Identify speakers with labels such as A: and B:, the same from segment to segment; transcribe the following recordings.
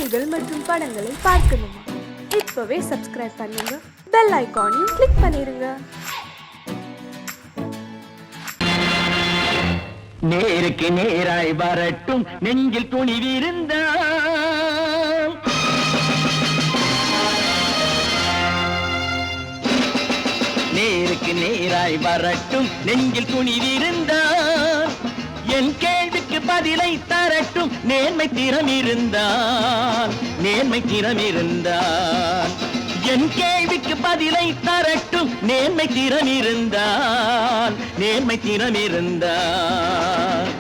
A: செய்திகள் மற்றும் படங்களை பார்க்கணுமா? இப்பவே சப்ஸ்கிரைப் பண்ணுங்க, பெல் ஐகானையும் கிளிக் பண்ணிருங்க.
B: நேருக்கு நேராய் வரட்டும் நெஞ்சில் துணிவிருந்தால், நேருக்கு நேராய் வரட்டும் நெஞ்சில் துணிவிருந்தால், என் கேள்விக்கு பதிலை தரட்டும் நேர்மை திறம் இருந்தால், நேர்மை திறம் இருந்தால். என் கேள்விக்கு பதிலை தரட்டும் நேர்மை திறம் இருந்தால், நேர்மை திறம் இருந்தால்.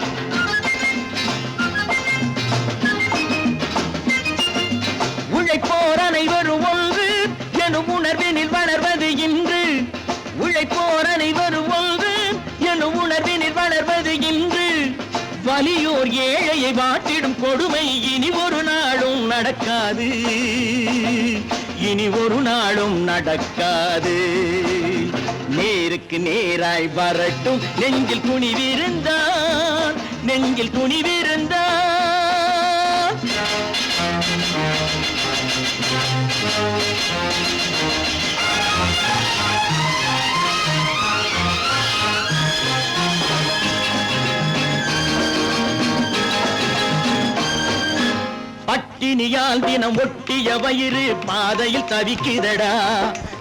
B: உழைப்போர் அனைவரும் ஒன்று எனும் உணர்வினில் வளர்வது இன்று, உழைப்போர் அனைவரும் ஒன்று எனும் உணர்வினில் வளர்வது இன்று. வலியோர் ஏழையை வாட்டிடும் கொடுமை இனி ஒரு நாளும் நடக்காது, இனி ஒரு நாளும் நடக்காது. நேருக்கு நேராய் வரட்டும் நெஞ்சில் துணிவிருந்தால், நெஞ்சில் துணிவிருந்தால். பட்டினியால் தினம் ஒட்டிய வயிறு பாதையில் தவிக்குதடா,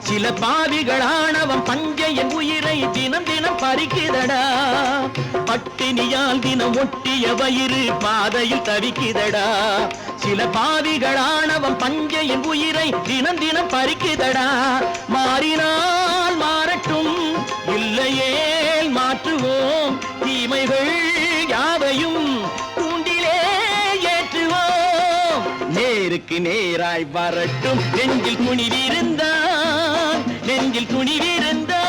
B: சில பாவிகளானவன் பஞ்சையின் உயிரை தினம் தினம் பறிக்குதடா. பட்டினியால் தினம் ஒட்டிய வயிறு பாதையில் தவிக்குதடா, சில பாவிகளானவன் பஞ்சையின் உயிரை தினம் தினம் பறிக்குதடா. மாறினால் மாறட்டும், இல்லையே மாற்றுவோம், தீமைகள் யாவையும் நேருக்கு நேராய் வரட்டும் நெஞ்சில் துணிவிருந்தால், நெஞ்சில் துணிவிருந்தால்.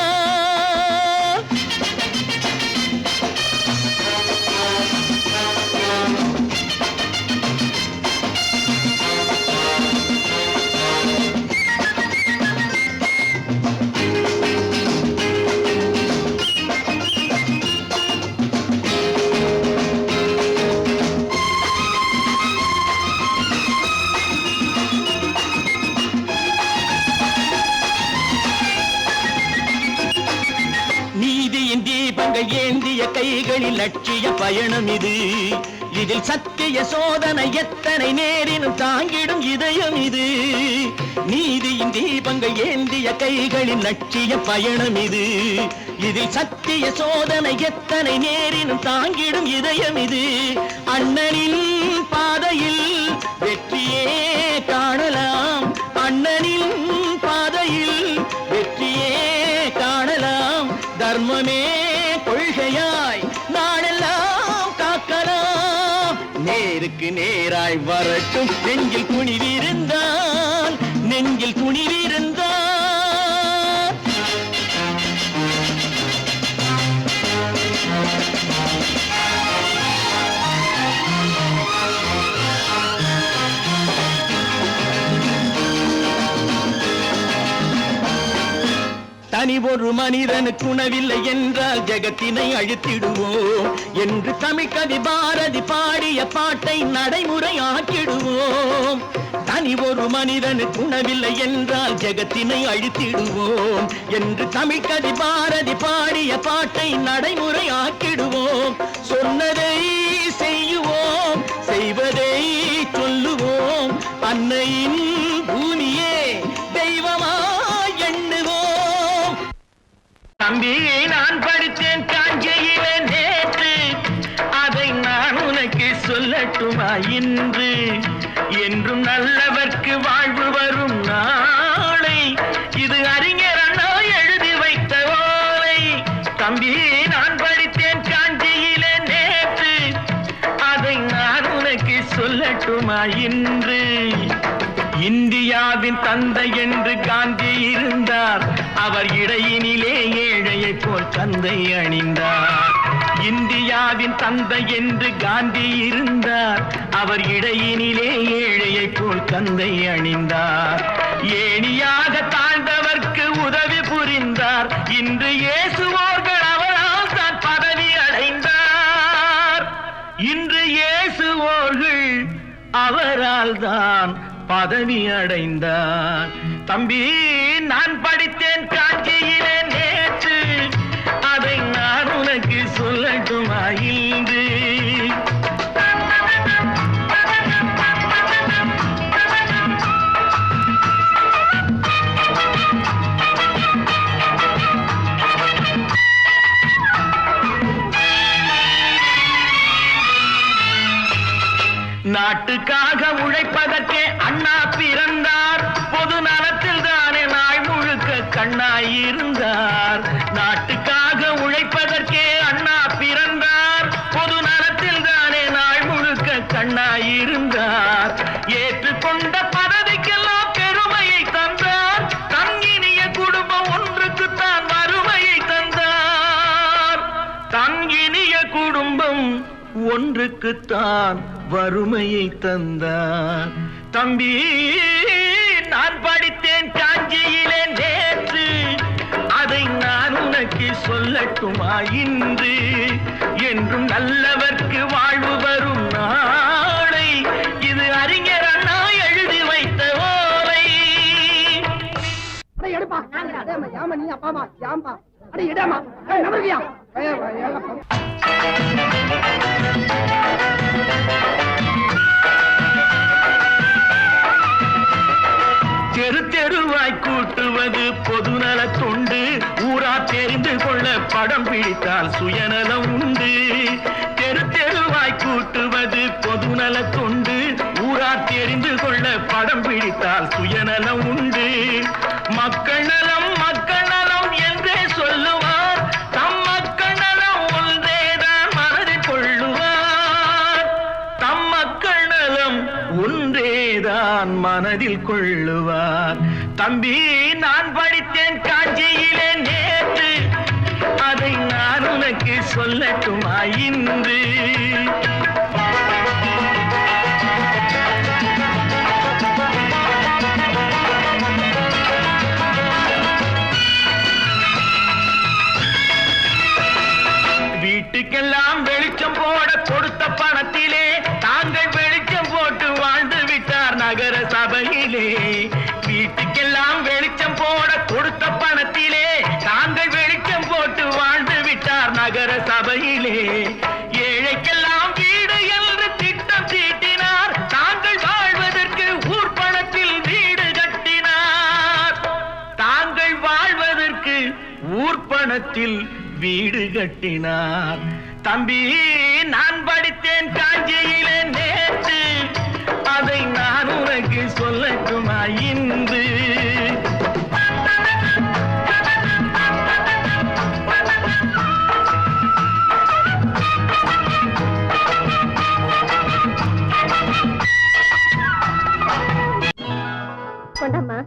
B: தீபங்கள் ஏந்திய கைகளில் லட்சிய பயணம் இது, இதில் சத்திய சோதனை எத்தனை நேரினும் தாங்கிடும் இதயம் இது. நீதியின் தீபங்கள் ஏந்திய கைகளில் லட்சிய பயணம் இது, இதில் சத்திய சோதனை எத்தனை நேரினும் தாங்கிடும் இதயம் இது. அண்ணனின் பாதையில் வெற்றியே காணலாம், அண்ணனின் பாதையில் வெற்றியே காணலாம். தர்மமே கொள்கையாய் நாளெல்லாம் காக்கலாம். நேருக்கு நேராய் வரட்டும் நெஞ்சில் துணிவிருந்தால், நெஞ்சில் துணிவிருந்தால். தனி ஒரு மனிதனுக்கு உணவில்லை என்றால் ஜெகத்தினை அழித்திடுவோம் என்று தமிழ்கவி பாரதி பாடிய பாட்டை நடைமுறையாக்கிடுவோம். தனி ஒரு மனிதனுக்கு உணவில்லை என்றால் ஜெகத்தினை அழித்திடுவோம் என்று தமிழ்கவி பாரதி பாடிய பாட்டை நடைமுறையாக்கிடுவோம். சொன்னதை செய்யுவோம், செய்வதை சொல்லுவோம், அன்னையின் பூமியே தெய்வமாய் எண்ணுவோம். தம்பி, நான் படித்தேன் காஞ்சியிலே நேற்று, அதை நான் உனக்கு சொல்லட்டுமா இன்று? என்றும் நல்லவர்க்கு வாழ்வு வரும் நாளை, இது அறிஞர் அண்ணா எழுதி வைத்த ஓலை. தம்பி, நான் படித்தேன் காஞ்சியிலே நேற்று, அதை நான் உனக்கு சொல்லட்டுமா இன்று? இந்தியாவின் தந்தை என்று காந்தி இருந்தார், அவர் இடையினிலே ஏழையை போல் தந்தை அணிந்தார். இந்தியாவின் தந்தை என்று காந்தி இருந்தார், அவர் இடையினிலே ஏழையை போல் தந்தை அணிந்தார். ஏணியாக தாழ்ந்தவர்க்கு உதவி புரிந்தார், இன்று இயேசுவோர்கள் அவரால் தான் பதவி அடைந்தார். இன்று இயேசுவோர்கள் அவரால் தான் பதவி அடைந்தார். தம்பி, நான் படித்தேன் காஞ்சியிலே நேற்று, அதை நான் உனக்கு சொல்லட்டுமா இன்று? நாட்டுக்காக உழைப்பதற்கே அண்ணா பிறந்தார். பொது நலத்தில் தானே நாள் முழுக்க கண்ணாயிருந்தார். நாட்டுக்காக உழைப்பதற்கே அண்ணா பிறந்தார். பொது நலத்தில் தானே நாள் முழுக்க கண்ணாயிருந்தார். ஏற்றுக்கொண்ட பதவிக்கெல்லாம் பெருமையை தந்தார். தங்கினிய குடும்பம் ஒன்றுக்குத்தான் வறுமையை தந்தார். தங்கினிய குடும்பம் ஒன்றுக்குத்தான் வறுமையை தந்தார். தம்பி, நான் படித்தேன் காஞ்சியிலே நேற்று, அதை நான் உனக்கு சொல்லட்டுமா இன்று? என்றும் நல்லவர்க்கு வாழ்வு வரும் நாளை, இது அறிஞர் அண்ணா எழுதி வைத்த ஓலை. தெரு தெருவாய் கூட்டுவது பொதுநல தொண்டு. ஊரா தெரிந்து கொள்ள படம் பிடித்தால் சுயநலம் உண்டு. தெரு தெருவாய் கூட்டுவது பொதுநல தொண்டு. ஊரா தெரிந்து கொள்ள படம் பிடித்தால் சுயநலம் உண்டு. மக்கள் நலம் மக்கள் நலம் என்றே சொல்லுவார். தம் மக்கள் நலம் ஒன்றேதான் மனதில் கொள்ளுவார். தம் மக்கள் நலம் ஒன்றேதான் மனதில் கொள்ளுவார். தம்பி, நான் படித்தேன் காஞ்சியிலே நேற்று, அதை நான் உனக்கு சொல்லட்டுமா இன்று? வீட்டுக்கெல்லாம் வெளிச்சம் போட கொடுத்த பணத்திலே தாங்கள் வெளிச்சம் போட்டு வாழ்ந்து விட்டார் நகர சபையிலே. வீட்டுக்கெல்லாம் வெளிச்சம் போட கொடுத்த பணத்திலே தாங்கள் வெளிச்சம் போட்டு வாழ்ந்து விட்டார் நகர சபையிலே. ஏழைக்கெல்லாம் வீடு என்று திட்டம் தீட்டினார். தாங்கள் வாழ்வதற்கு ஊர் பணத்தில் வீடு கட்டினார். தாங்கள் வாழ்வதற்கு ஊர் பணத்தில் வீடு கட்டினார். தம்பி, நான் படித்தேன் காஞ்சியிலே நேற்று, அதை நான் உனக்கு சொல்லட்டுமா இன்று?
C: கொண்டாமா,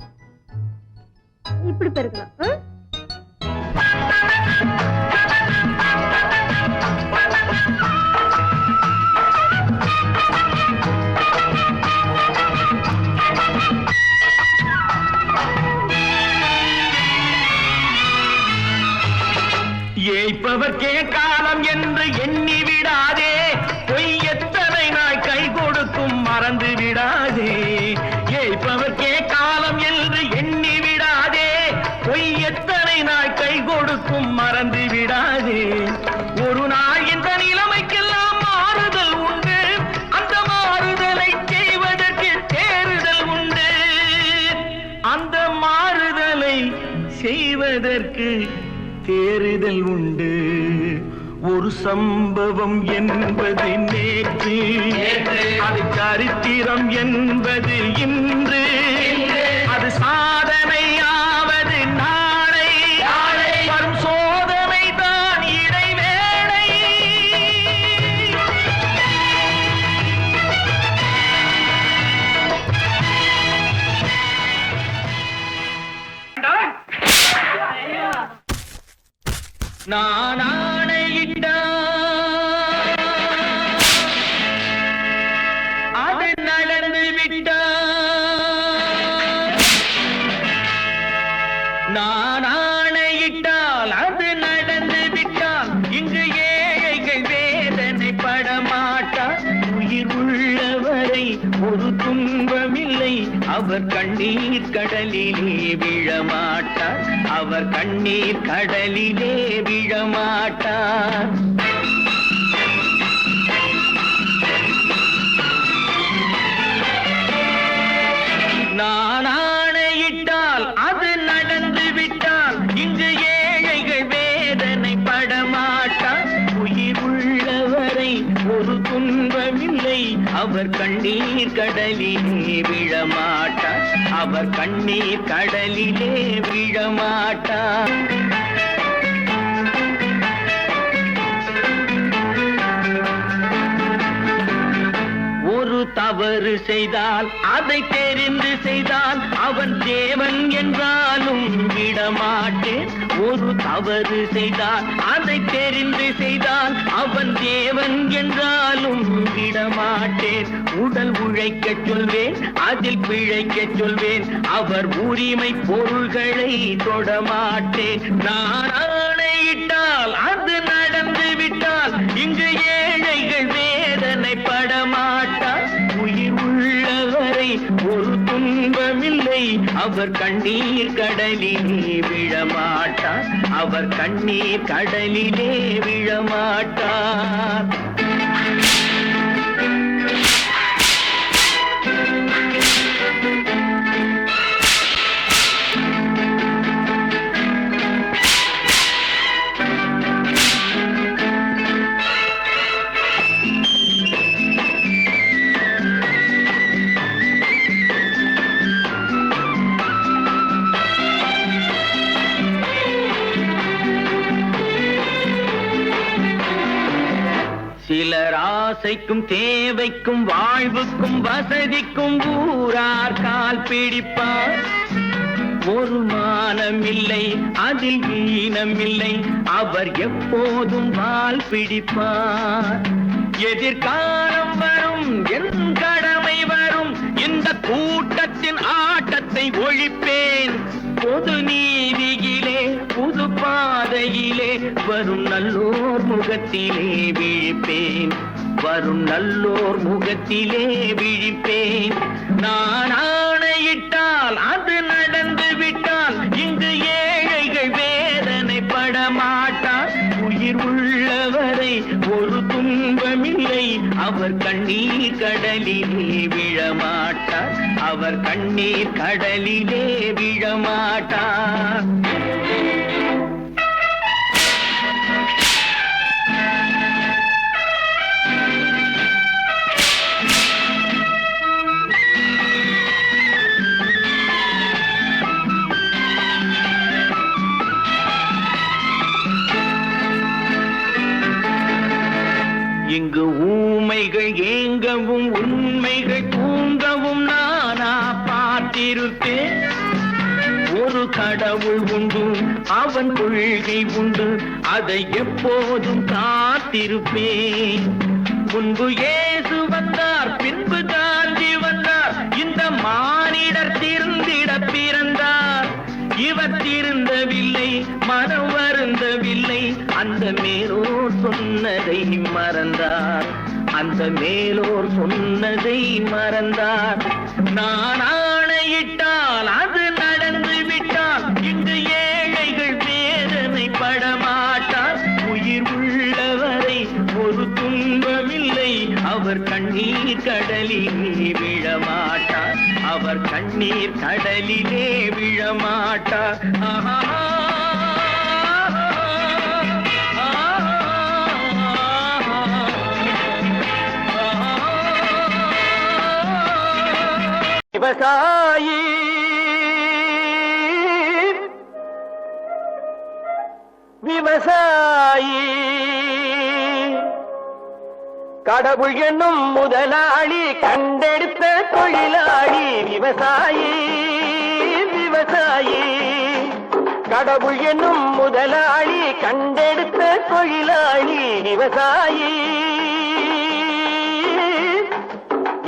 C: இப்படி பெருக்கணும்.
B: ஏய்ப்பவர்க்கே காலம் என்று எண்ணி விடாதே. பொய் எத்தனை நாள் கை கொடுக்கும் மறந்து விடாதே. ஏய்ப்பவர்க்கே காலம் என்று எண்ணி விடாதே. பொய் எத்தனை நாள் கை கொடுக்கும் மறந்து விடாதே. ஒரு நாள் இந்த நிலைமைக்கெல்லாம் மாறுதல் உண்டு. அந்த மாறுதலை செய்வதற்கு தேறுதல் உண்டு. அந்த மாறுதலை செய்வதற்கு தேறுதல் உண்டு. ஒரு சம்பவம் என்பது நேற்று, அது சரித்திரம் என்பது இன்று. அது சாதனையாவது நாளை, வரும் சோதனை தான் இடைவேளை. நான் ஆணையிட்டால் அது நடந்து விட்டால். நான் ஆணையிட்டால் அது நடந்து விட்டால். இங்கு ஏழைகள் வேதனை படமாட்டார். உயிர் உள்ளவரை துன்பமில்லை அவர் கண்ணீர் கடலிலே விழமாட்டார் அவர் கண்ணீர் கடலிலே விழமாட்டார் நான் ஆணையிட்டால் அது நடந்து விட்டால் இங்கு ஏழைகள் வேதனை படமாட்டார் உயிர் உள்ளவரை ஒரு துன்பமில்லை அவர் கண்ணீர் கடலிலே விழமாட்டார் அவர் கண்ணீர் கடலிலே விழமாட்டார் ஒரு தவறு செய்தால் அதை தெரிந்து செய்தால் அவன் தேவன் என்றாலும் விடமாட்டேன் ஒரு தவறு செய்தால் அதை தெரிந்து செய்தால் அவன் தேவன் என்றாலும் விடமாட்டேன் உடல் உழைக்கச் சொல்வேன் அதில் பிழைக்கச் சொல்வேன் அவர் உரிமை பொருள்களை தொடமாட்டேன் நான் ஆணையிட்டால் அது நடந்து விட்டால் இங்கு ஏழைகள் வேதனை படமாட்டார் உயிர் உள்ளவரை ஒரு துன்பமில்லை அவர் கண்ணீர் கடலிலே விழமாட்டார் அவர் கண்ணீர் கடலிலே விழமாட்டார் சிலர் ஆசைக்கும் தேவைக்கும் வாழ்வுக்கும் வசதிக்கும் ஊரார் கால் பிடிப்பார் ஒரு மானமில்லை அதில் ஈனமில்லை அவர் எப்போதும் வால் பிடிப்பார் எதிர்காலம் வரும் என் கடமை வரும் இந்த கூட்டத்தின் ஆட்டத்தை ஒழிப்பேன் பொது நீதியிலே புது பாதையிலே வரும் நல்லோர் முகத்திலே விழிப்பேன் வரும் நல்லோர் முகத்திலே விழிப்பேன் நான் ஆணையிட்டால் அது நடந்து விட்டால் இங்கு ஏழைகள் வேதனை படமாட்டார் உயிர் உள்ளவரை ஒரு துன்பமில்லை அவர் கண்ணீர் கடலிலே விழமாட்டார் அவர் கண்ணீர் கடலிலே விழமாட்டார் இங்கு ஊமைகள் ஏங்கவும் உண்மைகள் தூங்கவும் நானா பார்த்திருப்பேன் ஒரு கடவுள் உண்டு அவன் கொள்கை உண்டு அதை எப்போதும் காத்திருப்பேன் முன்பு இயேசு வந்தார் பின்பு காந்தி வந்தார் இந்த மானிடர் திருந்திட பிறந்தார் இவர் திருந்தவில்லை மனம் வருந்தவில்லை அந்த மேலோர் சொன்னதை மறந்தார் அந்த மேலோர் சொன்னதை மறந்தார் நான் ஆணையிட்டால் அது நடந்து விட்டால் இங்கு ஏழைகள் வேதனை படமாட்டார் உயிர் உள்ளவரை ஒரு துன்பமில்லை அவர் கண்ணீர் கடலிலே விழமாட்டார் அவர் கண்ணீர் கடலிலே விழமாட்டார் விவசாயி விவசாயி கடவுள் என்னும் முதலாளி கண்டெடுத்த தொழிலாளி விவசாயி விவசாயி கடவுள் என்னும் முதலாளி கண்டெடுத்த தொழிலாளி விவசாயி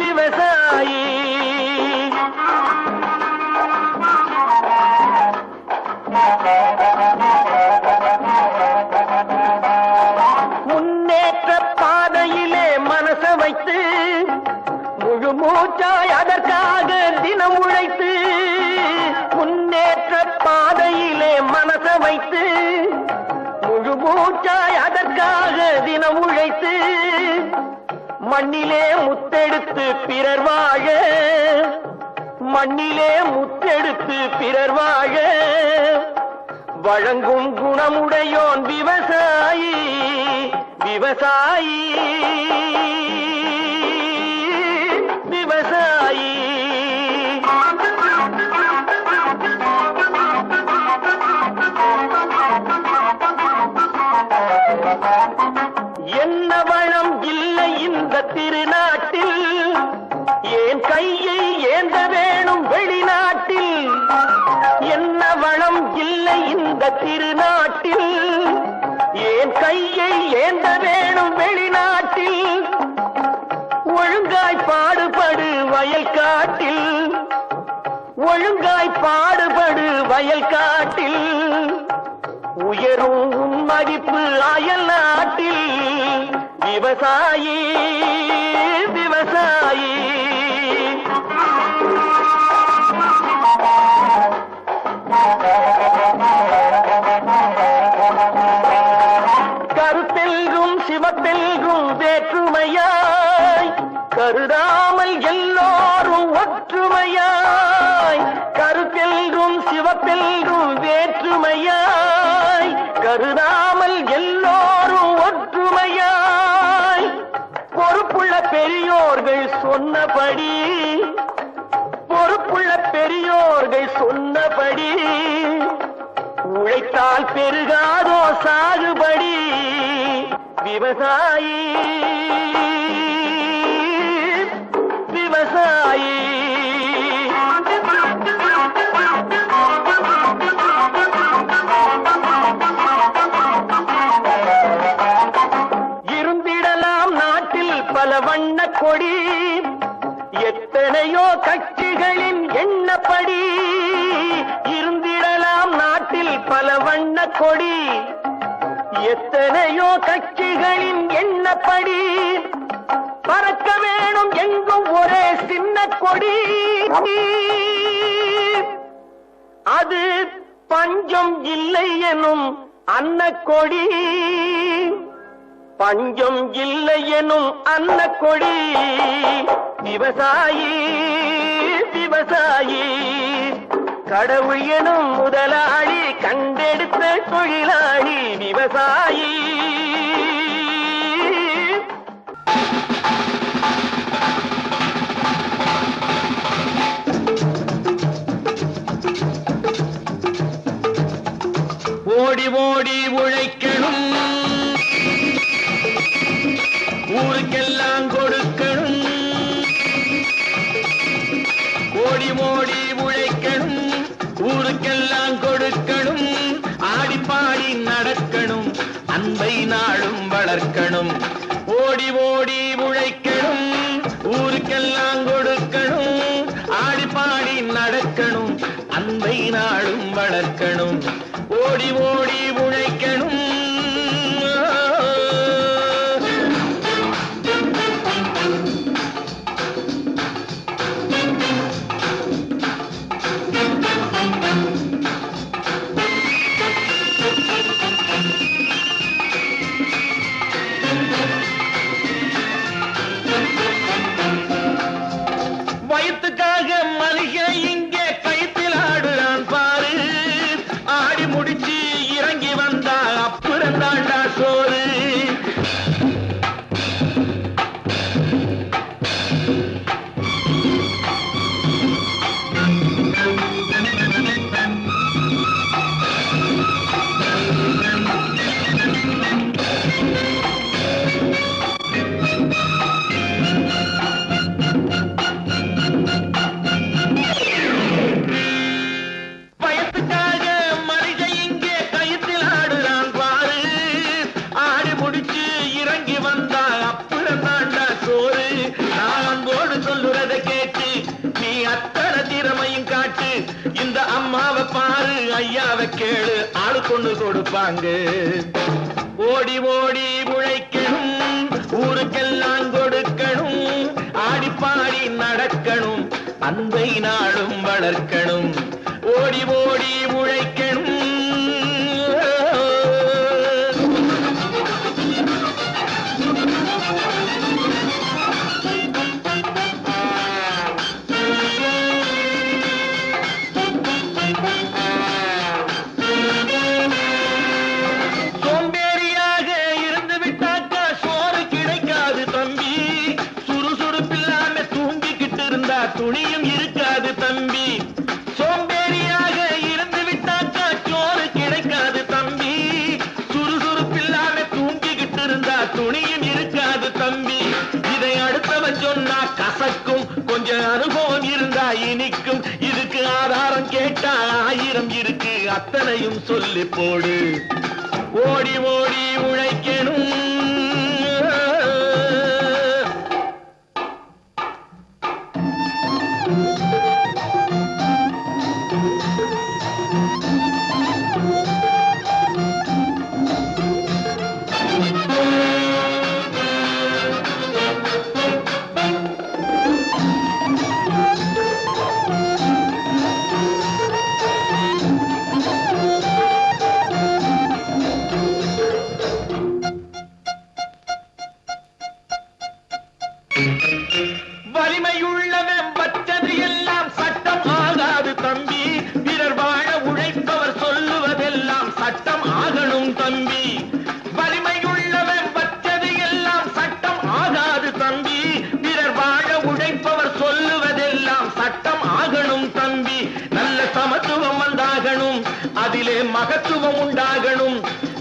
B: விவசாயி முன்னேற்ற பாதையிலே மனச வைத்து முழு மூச்சாய் அதற்காக தினம் உழைத்து மண்ணிலே முத்தெடுத்து பிறர் வாழ, மண்ணிலே முத்தெடுத்து பிறர் வாழ வழங்கும் குணமுடையோன் விவசாயி, விவசாயி, விவசாயி. என்ன வளம் இல்லை இந்த திருநாட்டில், ஏன் கையை ஏந்த வேணும் வெளிநாட்டில். என்ன வளம் இல்லை இந்த திருநாட்டில், ஏன் கையை ஏந்த வேணும் வெளிநாட்டில். ஒழுங்காய் பாடுபடு வயல் காட்டில், ஒழுங்காய் பாடுபடு வயல் காட்டில். உயரும் உன் மதிப்பு அயல் நாட்டில். விவசாயி, விவசாயி. கருத்தெல்கும் சிவத்தெல்கும் வேற்றுமையாய் கருதாமல் எல்லோரும் ஒற்றுமையாய். கருத்தெல்கும் சிவத்தெல்கும் வேற்றுமையாய் கருதாமல் எல்லோரும் ஒற்றுமையாய். பொறுப்புள்ள பெரியோர்கள் சொன்னபடி, பொறுப்புள்ள பெரியோர்கள் சொன்னபடி உழைத்தால் பெருகாதோ சாகுபடி. விவசாயி, விவசாயி. இருந்திடலாம் நாட்டில் பல வண்ண கொடி, எத்தனையோ கட்சிகளின் எண்ணப்படி. இருந்திடலாம் நாட்டில் பல வண்ண கொடி, எத்தனையோ கட்சிகளின் எண்ணப்படி. பறக்க வேணும் எங்கும் ஒரே சின்ன கொடி, அது பஞ்சம் இல்லை எனும் அன்னக்கொடி. பஞ்சம் இல்லை எனும் அன்னக்கொடி. விவசாயி, விவசாயி. கடவுள் எனும் முதலாளி கண்டெடுத்த தொழிலாளி. விவசாயி. ஓடி ஓடி உழைக்கணும், ஊருக்கெல்லாம் கொடுக்கணும். ஓடி ஓடி உழைக்கணும், ஊருக்கெல்லாம் கொடுக்கணும். ஆடிப்பாடி நடக்கணும், அன்பை நாளும் வளர்க்கணும். ஓடி ஓடி உழைக்கணும், ஊருக்கெல்லாம் கொடுக்கணும். ஆடிப்பாடி நடக்கணும், அன்பை நாளும் வளர்க்கணும். ஓடி ஓடி உழைக்கணும். வயிற்றுக்காக மனுஷன் இங்கே கைத்தில் ஆடுறான் பாரு. ஆடி முடிச்சு இறங்கி வந்தா அப்புறம் தாண்டா சோறு. இந்த அம்மாவை பாரு, ஐயாவை கேளு, ஆளு கொண்டு கொடுப்பாங்க. ஓடி ஓடி உழைக்கணும், ஊருக்கெல்லாம் கொடுக்கணும். ஆடிப்பாடி நடக்கணும், அன்பை நாளும் வளர்க்கணும். ஓடி ஓடி உழைக்கணும். துணியும் இருக்காது தம்பி. சோம்பேறியாக இருந்து விட்டாக்கா சோறு கிடைக்காது தம்பி. சுறுசுறுப்பில்லாம தூங்கிக்கிட்டு இருந்தா துணியும் இருக்காது தம்பி. இதை அடுத்தவன் சொன்னா கசக்கும், கொஞ்சம் அனுபவம் இருந்தா இனிக்கும். இதுக்கு ஆதாரம் கேட்டா 1000 இருக்கு, அத்தனையும் சொல்லி போடு. ஓடி ஓடி உழைக்கணும், வலிமையுள்ளவன் வச்சது எல்லாம் சட்டம் ஆகாது தம்பி. பிறர் வாழ உழைப்பவர் சொல்லுவதெல்லாம் சட்டம் ஆகணும் தம்பி. வலிமையுள்ளவன் வச்சது எல்லாம் சட்டம் ஆகாது தம்பி. பிறர் வாழ உழைப்பவர் சொல்லுவதெல்லாம் சட்டம் ஆகணும் தம்பி. நல்ல சமத்துவம் உண்டாகணும், அதிலே மகத்துவம் உண்டாகணும்.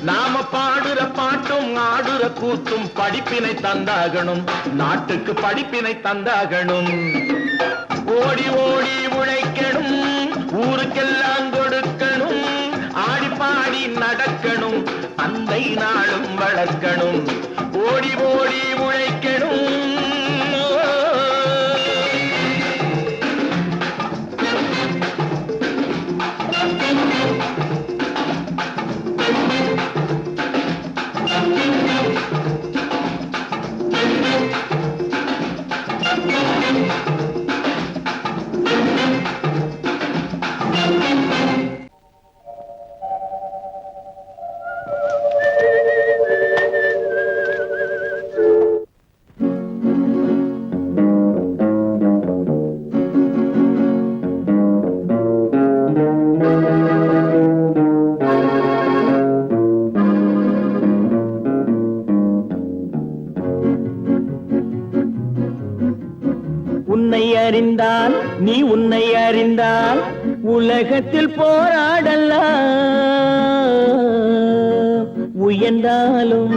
B: நாம பாடுற பாட்டும் ஆடுற கூத்தும் படிப்பினை தந்தாகணும், நாட்டுக்கு படிப்பினை தந்தாகணும். ஓடி ஓடி உழைக்கணும், ஊருக்கெல்லாம் கொடுக்கணும். ஆடி பாடி நடக்கணும், அன்னை நாளும் வளர்க்கணும். ஓடி ஓடி உழைக்கணும். உன்னை அறிந்தால் நீ உன்னை அறிந்தால் உலகத்தில் போராடலாம். உயர்ந்தாலும்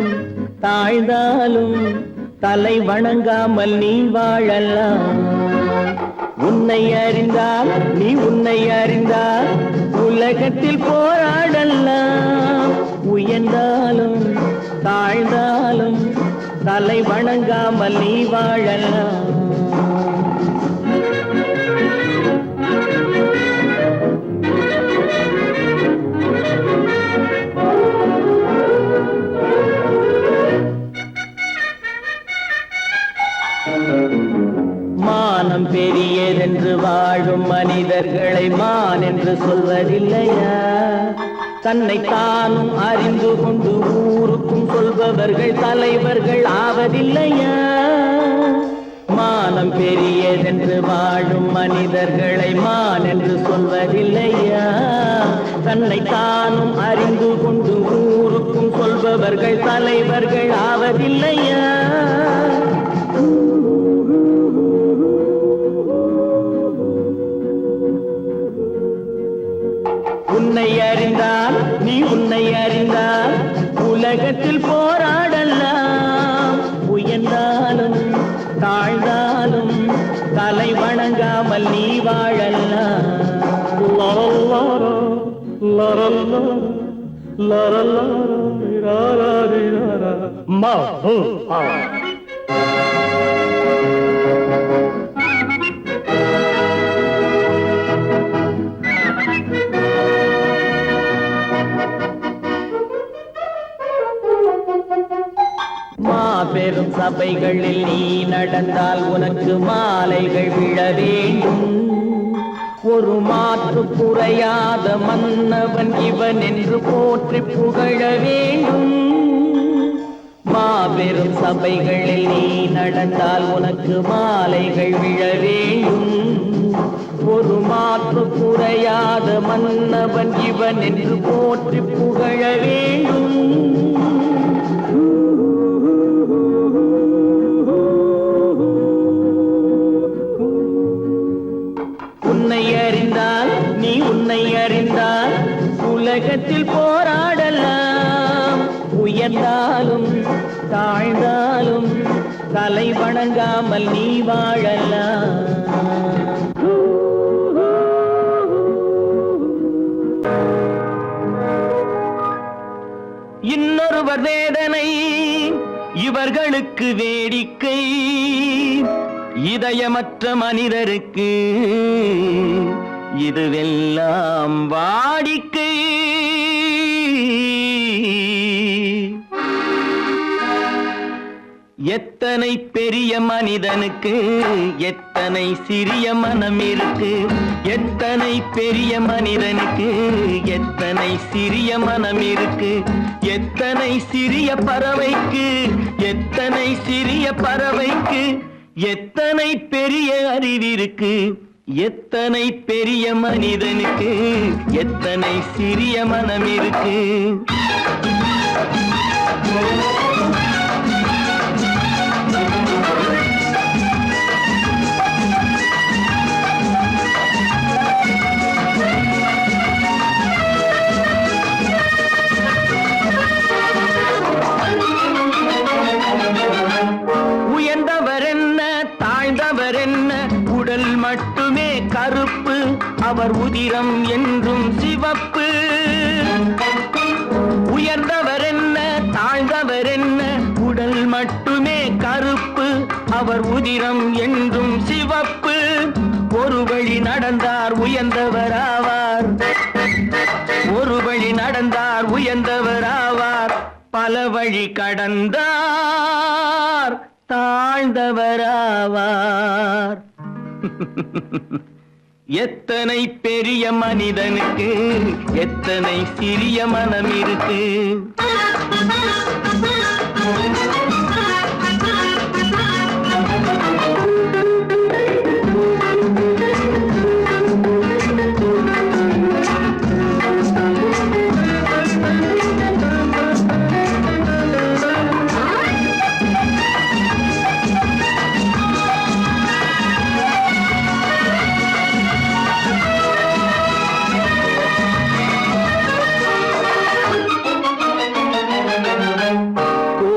B: தாழ்ந்தாலும் தலை வணங்காமல் நீ வாழலாம். உன்னை அறிந்தால் நீ உன்னை அறிந்தால் உலகத்தில் போராடலாம். உயர்ந்தாலும் தாழ்ந்தாலும் தலை வணங்காமல் நீ வாழலாம். மானம் பெரியதென்று வாழும் மனிதர்களை மான் என்று சொல்வதில்லையா? தன்னை தானும் அறிந்து கொண்டு ஊருக்கும் சொல்பவர்கள் தலைவர்கள் ஆவதில்லையா? மானம் பெரியதென்று வாழும் மனிதர்களை மான் என்று சொல்வதில்லையா? தன்னை தானும் அறிந்து கொண்டு ஊருக்கும் சொல்பவர்கள் தலைவர்கள் ஆவதில்லையா? உன்னை அறிந்தால் நீ உன்னை அறிந்தால் உலகத்தில் போராடலாம். உயர்ந்தாலும் தாழ்ந்தாலும் தலை வணங்காமல் நீ வாழலாம். மாபெரும் சபைகளில் நீ நடந்தால் உனக்கு மாலைகள் விழ வேண்டும். ஒரு மாற்று குறையாத மன்னவன் இவன் என்று போற்றி புகழ வேண்டும். மாபெரும் சபைகளில் நீ நடந்தால் உனக்கு மாலைகள் விழ வேண்டும். ஒரு மாற்று குறையாத மன்னவன் இவன் என்று போற்றி புகழ வேண்டும். உன்னை அறிந்தால் நீ உன்னை அறிந்தால் உலகத்தில் போராடலாம். உயர்ந்தாலும் தாழ்ந்தாலும் தலை வணங்காமல் நீ வாழலாம். இன்னொருவர் வேதனை இவர்களுக்கு வேடிக்கை, இதயமற்ற மனிதருக்கு இதுவெல்லாம் வாடிக்கை. எத்தனை பெரிய மனிதனுக்கு எத்தனை சிறிய மனம் இருக்கு, எத்தனை பெரிய மனிதனுக்கு எத்தனை சிறிய மனம் இருக்கு, எத்தனை சிறிய பறவைக்கு எத்தனை சிறிய பறவைக்கு எத்தனை பெரிய அறிவிருக்கு, எத்தனை பெரிய மனிதனுக்கு எத்தனை சிறிய மனம் இருக்கு. உயர்ந்தவர் என்ன தாழ்ந்தவர் என்ன, உடல் மட்டுமே கருப்பு, அவர் உதிரம் என்றும் சிவப்பு. உயர்ந்தவர் என்ன தாழ்ந்தவர் என்ன, உடல் மட்டுமே கருப்பு, அவர் உதிரம் என்றும் சிவப்பு. ஒரு வழி நடந்தார் உயர்ந்தவர் ஆவார், ஒரு வழி நடந்தார் உயர்ந்தவர் ஆவார், பல வழி கடந்தார் தாழ்ந்தவர் ஆவார். எத்தனை பெரிய மனிதனுக்கு எத்தனை சிறிய மனம் இருக்கு.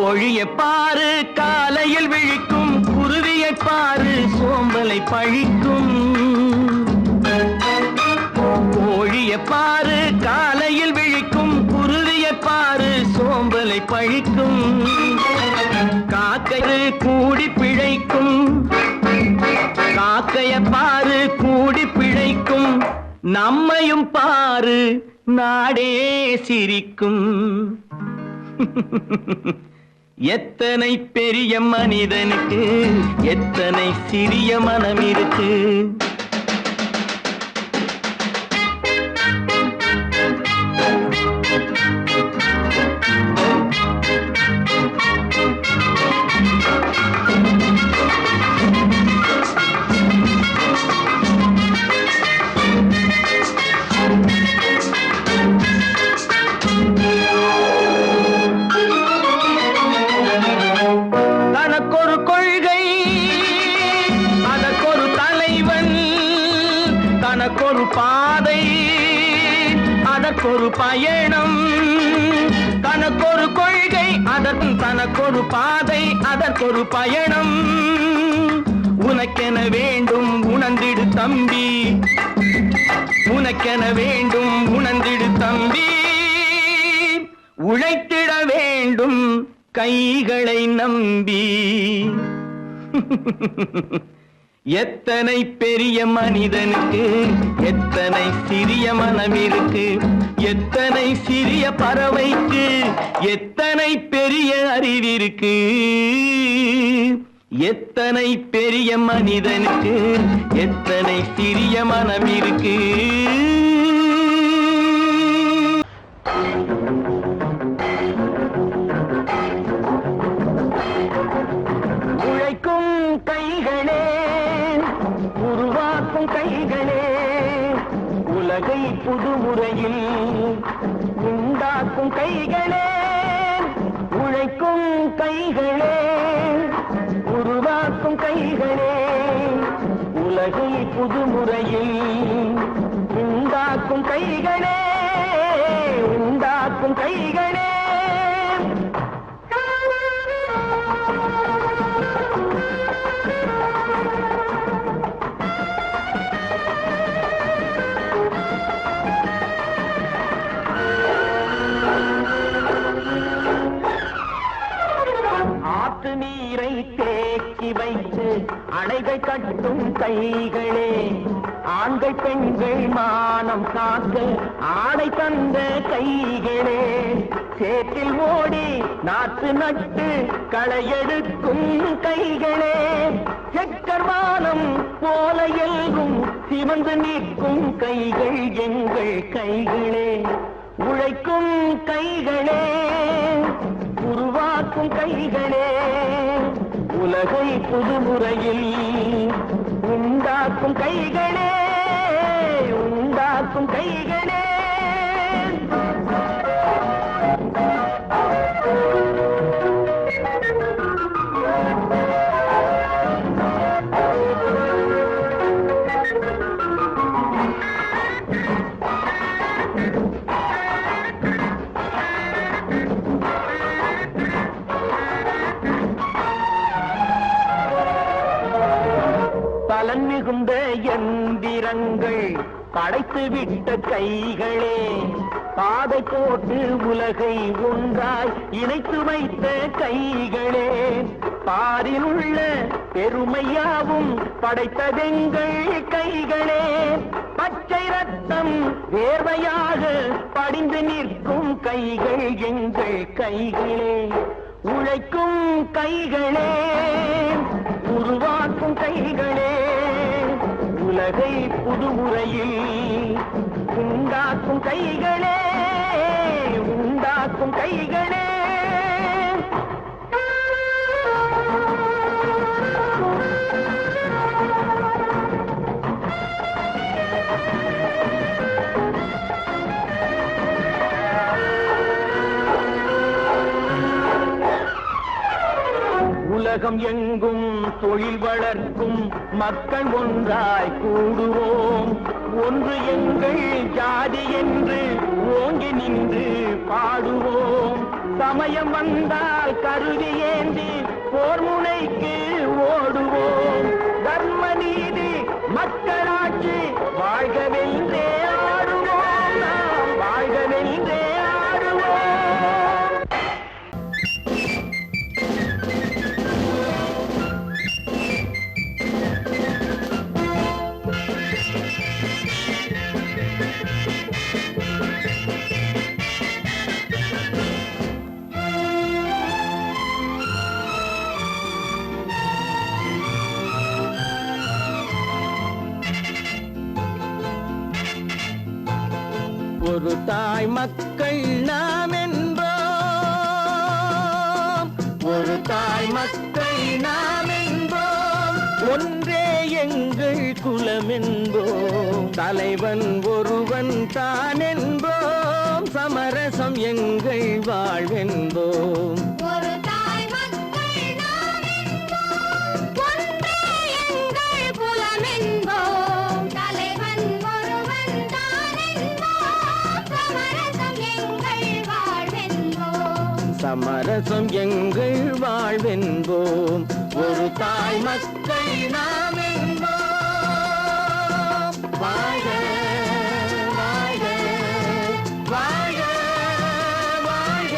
B: கோழியை பாரு காலையில் விழிக்கும், குருவியை பாரு சோம்பலை பழிக்கும். கோழியை பாரு காலையில் விழிக்கும், குருவியை பாரு சோம்பலை பழிக்கும். காக்கை கூடி பிழைக்கும், காக்கைய பாரு கூடி பிழைக்கும். நம்மையும் பாரு நாடே சிரிக்கும். எத்தனை பெரிய மனிதனுக்கு எத்தனை சிறிய மனம் இருக்கு. தனக்கொரு கொள்கை அதற்கொரு தலைவன், தனக்கொரு பாதை அதற்கொரு பயணம். தனக்கொரு கொள்கை தனக்கொரு பாதை அதற்கொரு பயணம். உனக்கென வேண்டும் உணர்ந்திடு தம்பி, உனக்கென வேண்டும் உணர்ந்திடு தம்பி. உழைத்திட வேண்டும் கைகளை நம்பி. எத்தனை பெரிய மனிதனுக்கு எத்தனை சிறிய மனம் இருக்கு, எத்தனை சிறிய பறவைக்கு எத்தனை பெரிய அறிவிருக்கு. எத்தனை பெரிய மனிதனுக்கு எத்தனை சிறிய மனம் இருக்கு. உழைக்கும் கைகளே உருவாக்கும் கைகளே, உலகை புதுமுறையில் உண்டாக்கும் கைகளே. உழைக்கும் கைகளே உருவாக்கும் கைகளே, உலகை புதுமுறையில் உண்டாக்கும் கைகளே, உண்டாக்கும் கைகளே. ஆற்று நீரை தேக்கி வைத்து அணைகள் கட்டும் கைகளே, ஆண்கள் பெண்கள் மானம் காக்க ஆடை தந்த கைகளே, சேற்றில் ஓடி நாற்று நட்டு களையெடுக்கும் கைகளே, செக்கர்வானம் போல எல்லும் சிவந்து நிற்கும் கைகள் எங்கள் கைகளே, உழைக்கும் கைகளே, உருவாக்கும் கைகளே, உலகை புதுமுறையில் உண்டாக்கும் கைகளே, உண்டாக்கும் கைகளே. பலன் மிகுந்த எந்திரங்கள் படைத்து விட்ட கைகளே, பாதை போட்டு உலகை ஒன்றாய் இணைத்து வைத்த கைகளே, பாரில் உள்ள பெருமையாவும் படைத்ததெங்கள் கைகளே, பச்சை ரத்தம் வேர்வையாக படிந்து நிற்கும் கைகள் எங்கள் கைகளே, உழைக்கும் கைகளே, உருவாக்கும் கைகளே, உலகை புதுமுறையில் உண்டாக்கும் கைகளே, உண்டாக்கும் கைகளே. உலகம் எங்கும் தொழில் வளர்க்கும் மக்கள் ஒன்றாய் கூடுவோம், ஒன்று எங்கள் ஜாதி என்று ஓங்கி நின்று பாடுவோம், சமயம் வந்தால் கருவி ஏந்தி போர் முனைக்கு ஓடுவோம், தர்ம நீதி மக்களாட்சி வாழ்கவென்றே ஆடுவோம், நாம் வாழ்கவென்றே ஆடுவோம். ஒரு தாய் மக்கள் நாம் என்போம், ஒரு தாய் மக்கள் நாம் என்போம், ஒன்றே எங்கள் குலம் என்போம், தலைவன் ஒருவன் தான் என்போம், சமரசம் எங்கள் வாழ்வென்போம். சமரசம் எங்கள் வாழ்வென்போம், ஒரு தாய் மக்கள் நாம் என்போம். வாழ்க வாழ்க வாழ்க வாழ்க.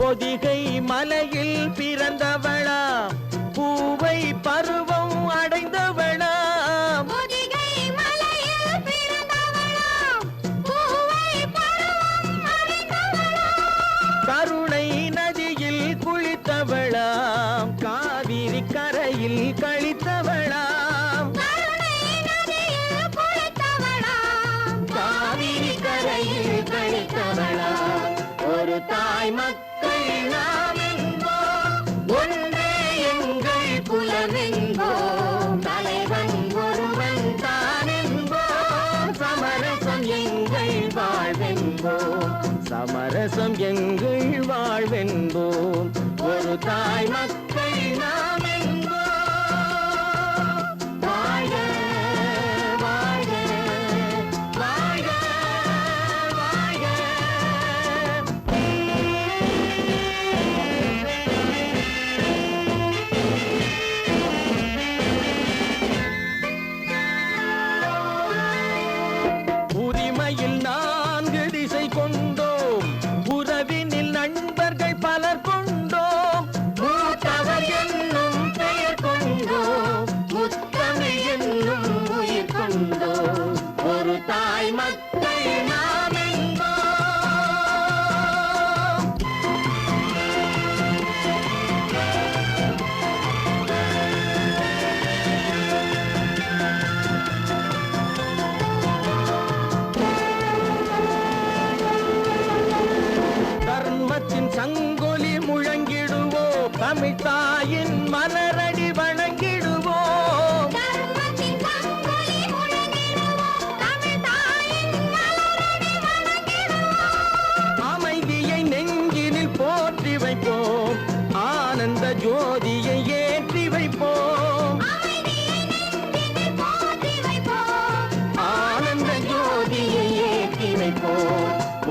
B: பொதிகை மலையில் பிறந்தவளா, பூவை பருவம் அடைந்தவளா,
C: பொதிகை மலையில் பிறந்தவளா, பூவை பருவம் அடைந்தவளா,
B: கருணை நதியில் குளித்தவளா, காவிரி கரையில் கழித்தவளா,
C: கருணை நதியில் குளித்தவளா,
B: காவிரி கரையில் கழித்தவளா, ஒரு தாய் மக்கள் நாம் என்போம், ஒன்றே எங்கள் குலம் என்போம், தலைவன் ஒருவன் தான் என்போம், சமரசம் வாழ்வென்போம் சமரசம் எங்கள் வாழ்வென்போம் ஒரு தாய் மக்கள் நாம் என்போம் வாழ்க வாழ்க வாழ்க வாழ்க உரிமையில் 4 திசை கொண்டோம் உறவினில் நண்பர்கள் பலர் கொண்டோம் மூத்தவர் என்னும் பெயர் கொண்டோம் முத்தமிழ் என்னும் உயிர் கொண்டோம் ஒரு தாய் மக்கள் நாம் என்போம் தர்மத்தின் சங்கொலி முழங்கிடுவோம் தமிழ் தாயின் மலரடி வணங்கிடுவோம்
C: தர்மத்தின் சங்கொலி முழங்கிடுவோம் தமிழ் தாயின் மலரடி வணங்கிடுவோம்
B: அமைதியை நெஞ்சினில் போற்றி வைப்போம் ஆனந்த ஜோதியை ஏற்றி வைப்போம்
C: அமைதியை நெஞ்சினில் போற்றி வைப்போம்
B: ஆனந்த ஜோதியை ஏற்றி வைப்போம்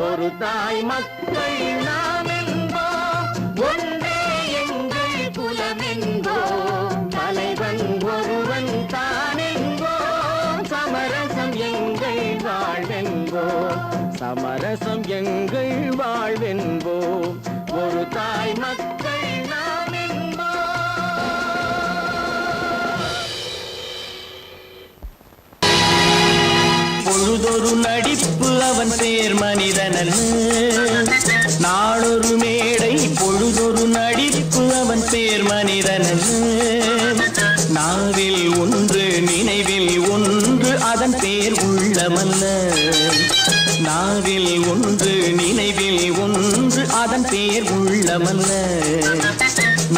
B: ஒரு தாய் மக்கள் நாம் என்போம் ஒன்றே எங்கள் குலம் என்போம் தலைவன் ஒருவன் தான் என்போம் சமரசம் எங்கள் வாழ்வென்போம் சமரசம் எங்கள் வாழ்வென்போம் ஒரு தாய் மக்கள் நாம் என்போம் பொழுதொரு நடிப்பு அவன் பேர் மனிதனல்ல நாளொரு மேடை பொழுதொரு நடிப்பு அவன் பேர் மனிதனல்ல நாவில் ஒன்று நினைவில் ஒன்று அதன் பேர் உள்ளமல்ல நாவில் ஒன்று நினைவில் ஒன்று அதன் பேர் உள்ளமல்ல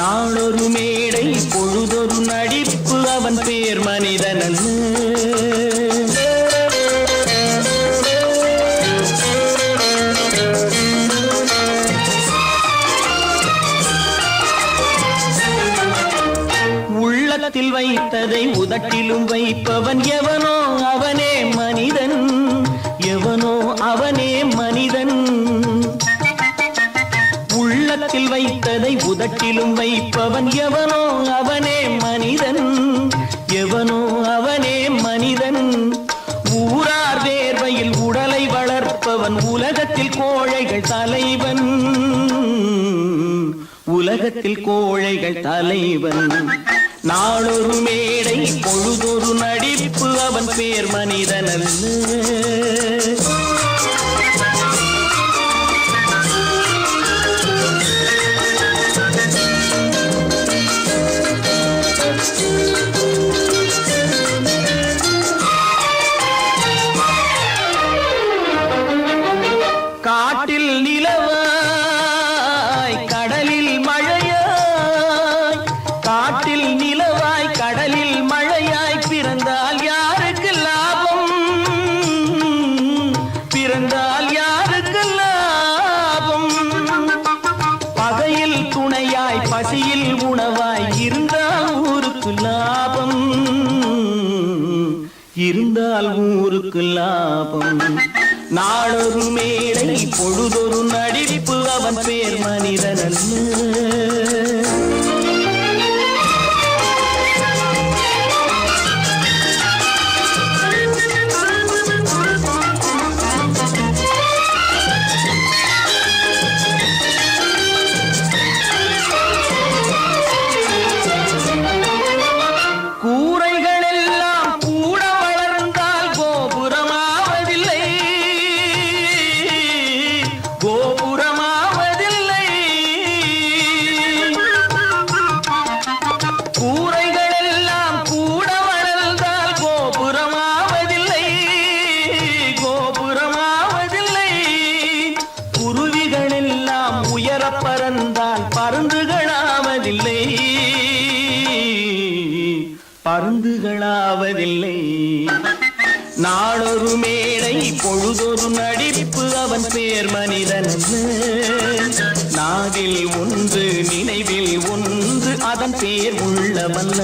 B: நாளொரு மேடை பொழுதொரு நடிப்பு அவன் பேர் மனிதனல்ல உள்ளத்தில் வைத்ததை உதட்டிலும் வைப்பவன் எவனோ அவனே மனிதன் எவனோ அவனே மனிதன் உள்ளத்தில் வைத்ததை உதட்டிலும் வைப்பவன் எவனோ அவனே மனிதன் எவனோ அவனே மனிதன் ஊரார் வேர்வையில் உடலை வளர்ப்பவன் உலகத்தில் கோழைகள் தலைவன் உலகத்தில் கோழைகள் தலைவன் நாளொரு மேடை பொழுதொரு நடிப்பு அவன் பேர் மனிதனல்ல காட்டில் நிலவாய் கடலில் மழையாய் காட்டில் நிலவாய் கடலில் மழையாய் பிறந்தால் யாருக்கு லாபம் பிறந்தால் யாருக்கு லாபம் பகையில் துணையாய் பசியில் உணவாய் இருந்தால் ஊருக்கு லாபம் இருந்தால் ஊருக்கு லாபம் நாளொரு மேடை பொழுதொரு நடிப்பு அவன் பேர் மனிதனல்ல கூரைகளெல்லாம் கூட வளர்ந்தால் கோபுரமாவதில்லை கோபுரமாவதில்லை கூரைகளெல்லாம் கூட வளர்ந்தால் கோபுரமாவதில்லை கோபுரமாவதில்லை குருவிகளெல்லாம் உயர பறந்தால் பருந்துகளாவதில்லை பருந்துகளாவதில்லை நாளொரு மேடை பொழு பொழுதொரு நடிப்பு அவன் பேர் மனிதனல்ல. நாவில் ஒன்று நினைவில் ஒன்று அதன் பேர் உள்ளவல்ல.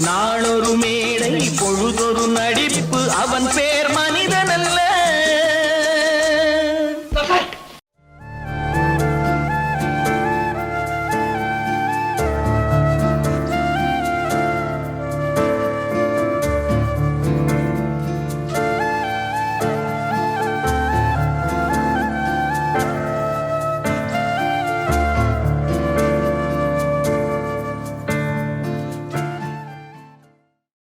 B: நாளொரு மேடை பொழுதொரு நடிப்பு அவன் பேர் மனிதனல்ல.